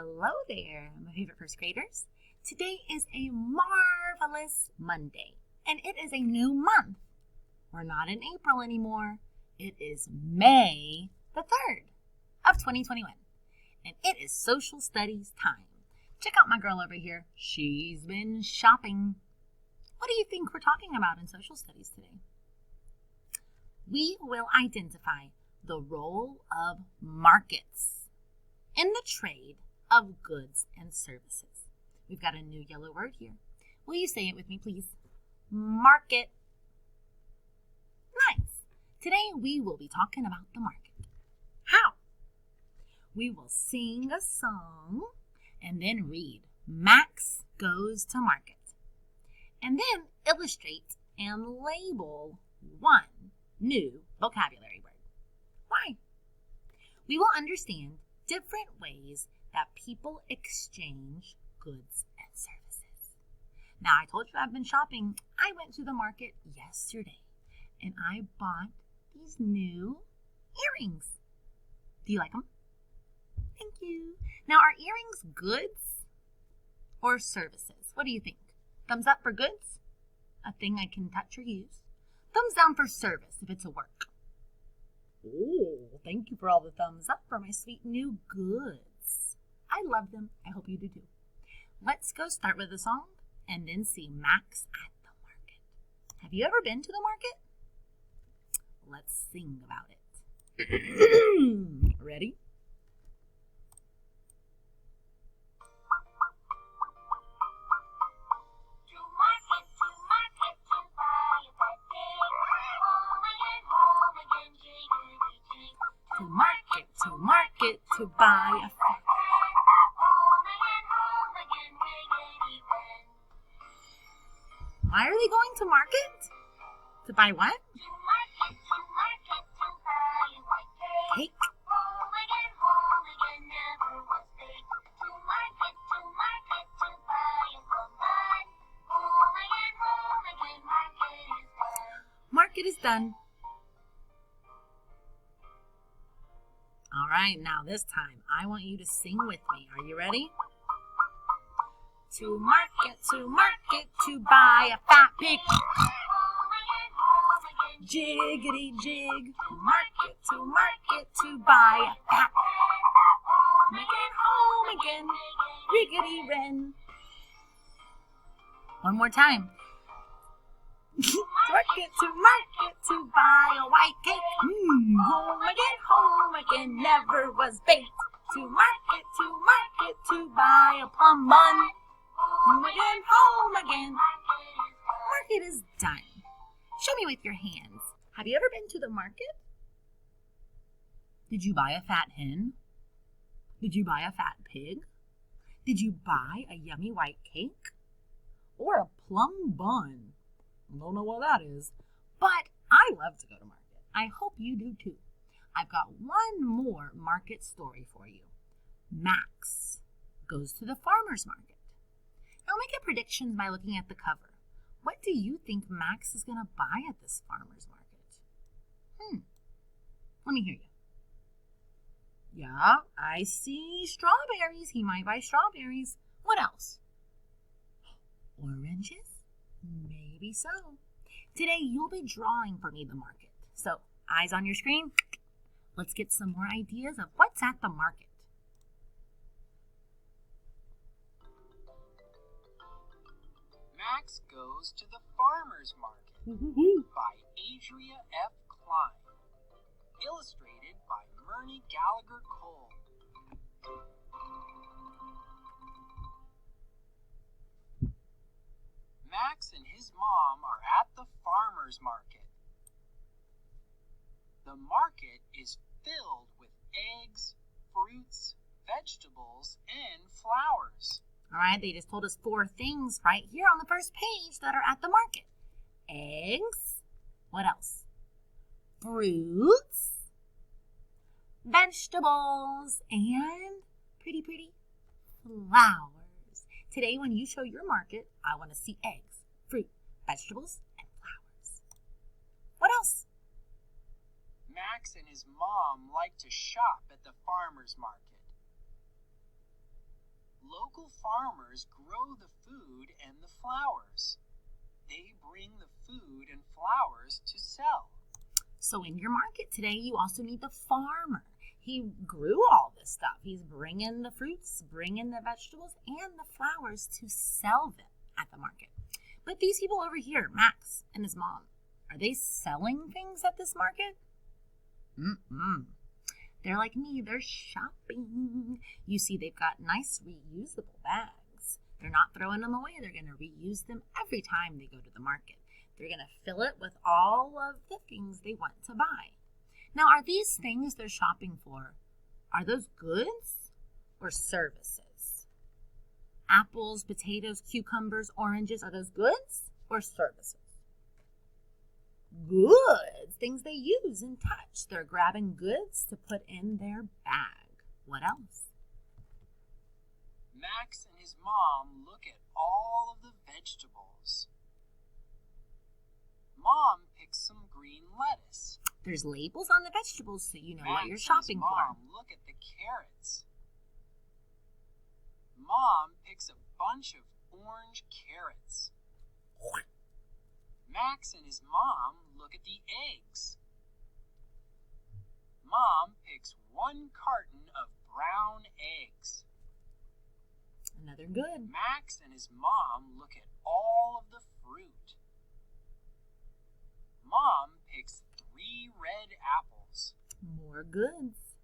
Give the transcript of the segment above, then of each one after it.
Hello there, my favorite first graders. Today is a marvelous Monday, and it is a new month. We're not in April anymore. It is May the 3rd of 2021, and it is social studies time. Check out my girl over here. She's been shopping. What do you think we're talking about in social studies today? We will identify the role of markets in the trade of goods and services. We've got a new yellow word here. Will you say it with me, please? Market. Nice. Today we will be talking about the market. How? We will sing a song and then read Max Goes to Market. And then illustrate and label one new vocabulary word. Why? We will understand different ways that people exchange goods and services. Now, I told you I've been shopping. I went to the market yesterday and I bought these new earrings. Do you like them? Thank you. Now, are earrings goods or services? What do you think? Thumbs up for goods? A thing I can touch or use. Thumbs down for service if it's a work. Oh, thank you for all the thumbs up for my sweet new goods. I love them. I hope you do too. Let's go start with a song and then see Max at the market. Have you ever been to the market? Let's sing about it. Ready? To market to buy a fact. Why are they going to market? To buy what? Cake. Market is done. All right, now this time, I want you to sing with me. Are you ready? To market, to buy a fat pig. Jiggity jig. Market, to buy a fat. Make it home again. Riggedy wren. One more time. Market to buy a white cake. Home again, never was baked. To market to buy a plum bun. Home again. Market is done. Show me with your hands. Have you ever been to the market? Did you buy a fat hen? Did you buy a fat pig? Did you buy a yummy white cake? Or a plum bun? Don't know what that is, but I love to go to market. I hope you do too. I've got one more market story for you. Max goes to the farmer's market. Now make a prediction by looking at the cover. What do you think Max is going to buy at this farmer's market? Let me hear you. Yeah, I see strawberries. He might buy strawberries. What else? Oranges? Maybe so. Today you'll be drawing for me the market. So, eyes on your screen. Let's get some more ideas of what's at the market. Max Goes to the Farmer's Market by Adria F. Klein. Illustrated by Myrnie Gallagher Cole. Max and his mom are at the farmer's market. The market is filled with eggs, fruits, vegetables, and flowers. All right, they just told us 4 things right here on the first page that are at the market. Eggs. What else? Fruits. Vegetables. And pretty flowers. Today, when you show your market, I want to see eggs, fruit, vegetables, and flowers. What else? Max and his mom like to shop at the farmer's market. local farmers grow the food and the flowers. They bring the food and flowers to sell. So in your market today, you also need the farmer. He grew all this stuff. He's bringing the fruits, bringing the vegetables, and the flowers to sell them at the market. But these people over here, Max and his mom, are they selling things at this market? They're like me. They're shopping. You see, they've got nice reusable bags. They're not throwing them away. They're going to reuse them every time they go to the market. They're going to fill it with all of the things they want to buy. Now, are these things they're shopping for, are those goods or services? Apples, potatoes, cucumbers, oranges, are those goods or services? Goods, things they use and touch. They're grabbing goods to put in their bag. What else? Max and his mom look at all of the vegetables. Mom picks some green lettuce. There's labels on the vegetables so you know what you're Max shopping and his mom for. look at the carrots. Mom picks a bunch of orange carrots. Max and his mom look at the eggs. Mom picks 1 carton of brown eggs. Another good. Max and his mom look at all of the fruit. Mom picks 3 red apples. More goods.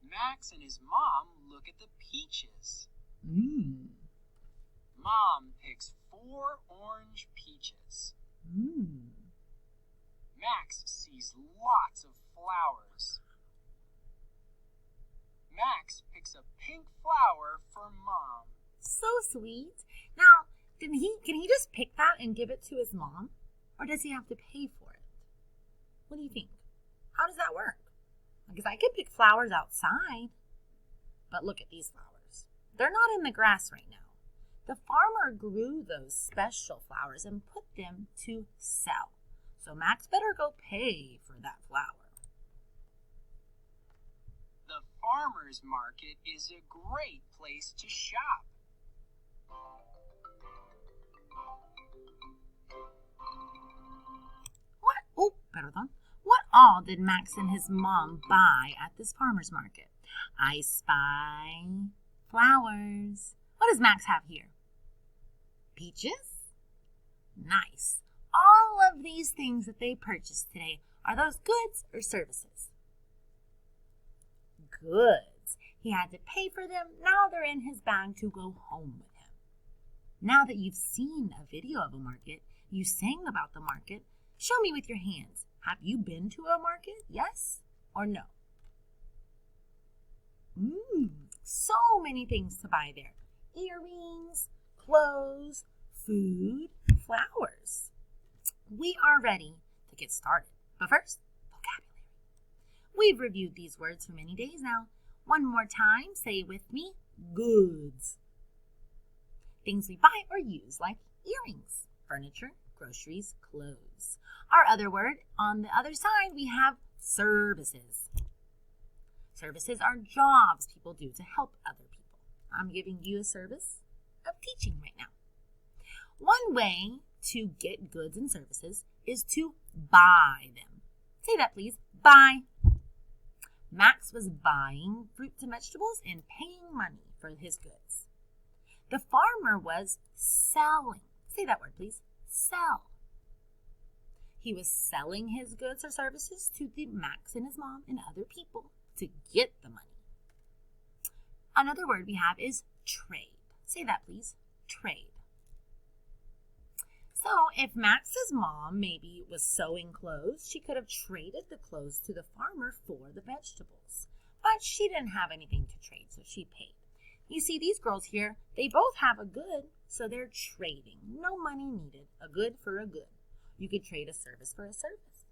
Max and his mom look at the peaches. Mmm. Mom picks 4 orange peaches. Mmm. Max sees lots of flowers. Max picks a pink flower for Mom. So sweet. Now, can he just pick that and give it to his mom? Or does he have to pay for it? What do you think? How does that work? Because I could pick flowers outside. But look at these flowers. They're not in the grass right now. The farmer grew those special flowers and put them to sell. So Max better go pay for that flower. The farmer's market is a great place to shop. What all did Max and his mom buy at this farmer's market? I spy flowers. What does Max have here? Peaches? Nice. All of these things that they purchased today, are those goods or services? Goods. He had to pay for them. Now they're in his bag to go home with him. Now that you've seen a video of a market, you sang about the market, show me with your hands. Have you been to a market? Yes or no? So many things to buy there. Earrings, clothes, food, flowers. We are ready to get started. But first, vocabulary. We've reviewed these words for many days now. One more time, say it with me. Goods. Things we buy or use like earrings, furniture, groceries, clothes. Our other word, on the other side, we have services. Services are jobs people do to help other people. I'm giving you a service of teaching right now. One way to get goods and services is to buy them. Say that, please. Buy. Max was buying fruits and vegetables and paying money for his goods. The farmer was selling. Say that word, please. Sell. He was selling his goods or services to the Max and his mom and other people to get the money. Another word we have is trade. Say that, please. Trade. So if Max's mom maybe was sewing clothes, she could have traded the clothes to the farmer for the vegetables. But she didn't have anything to trade, so she paid. You see, these girls here, they both have a good, so they're trading. No money needed. A good for a good. You could trade a service for a service.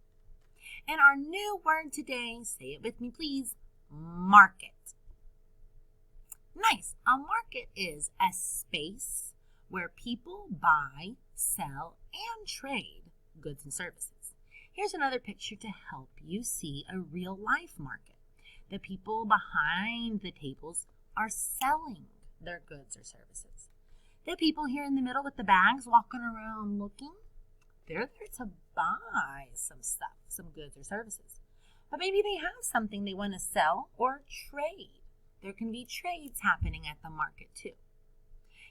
And our new word today, say it with me please, market. Nice. A market is a space where people buy, sell, and trade goods and services. Here's another picture to help you see a real life market. The people behind the tables are selling their goods or services. The people here in the middle with the bags walking around looking, they're there to buy some stuff, some goods or services. But maybe they have something they want to sell or trade. There can be trades happening at the market too.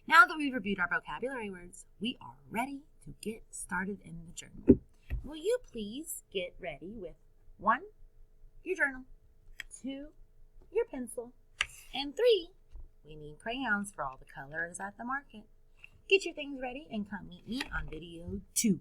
Now that we've reviewed our vocabulary words, we are ready to get started in the journal. Will you please get ready with 1, your journal, 2, your pencil, and 3, we need crayons for all the colors at the market. Get your things ready and come meet me on video 2.